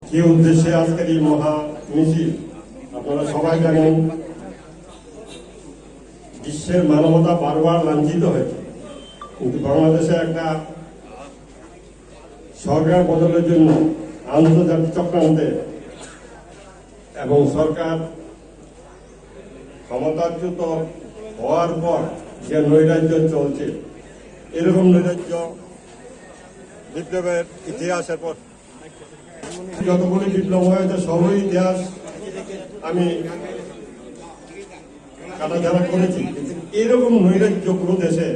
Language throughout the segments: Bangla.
কি উদ্দেশ্যে আজকের এই মহা মিছিল আপনারা সবাই জানেন। বিশ্বের মানবতা বারবার লাঞ্ছিত হয়েছে, কিন্তু বাংলাদেশে একটা সরকার বদলের জন্য আন্তর্জাতিক চক্রান্তে এবং সরকার ক্ষমতাচ্যুত হওয়ার পর যে নৈরাজ্য চলছে, এরকম নৈরাজ্য বিপ্লবের ইতিহাসের পর যতগুলি বিপ্লব হয়েছে সবই ইতিহাস আমি কাটাছাড়া করেছি, কিন্তু এরকম নৈরাজ্য কোনো দেশে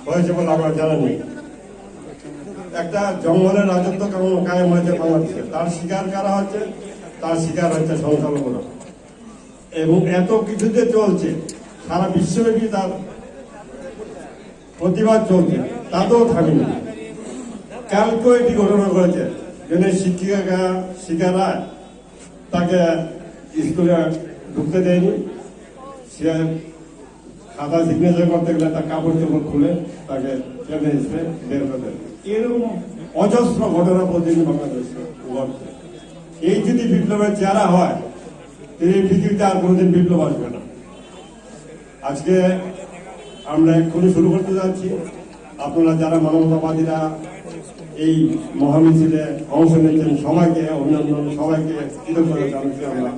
হয়েছে বলে আমার জানা নেই। একটা জঙ্গলের রাজত্ব কায়েম হয়েছে বাংলাদেশে, তার শিকার কারা হচ্ছে? তার শিকার হচ্ছে সংখ্যালঘুরা। এবং এত কিছু যে চলছে, সারা বিশ্বব্যাপী তার প্রতিবাদ চলছে, তাতেও থামেনি। কালকেও এটি ঘটনা করেছে, যেন শিক্ষিকারা তাকে স্কুলে ঢুকতে দেয়নি, সে খাতা সিগনেচার করতে গেলে তার কাপড় চোপড় খুলে তাকে টেনে এসে বের করে দেয়। এরকম অজস্র ঘটনা প্রতিদিন বাংলাদেশে ঘটছে। এই যদি বিপ্লবের চেহারা হয়, এই পৃথিবীতে আর কোনোদিন বিপ্লব আসবে না। আজকে আমরা এক্ষুনি শুরু করতে যাচ্ছি। আপনারা যারা মানবতাবাদীরা এই মহামিছিলে অংশ নিয়েছেন, সবাইকে, অন্যান্য সবাইকে কৃতজ্ঞতা জানাচ্ছি আমরা।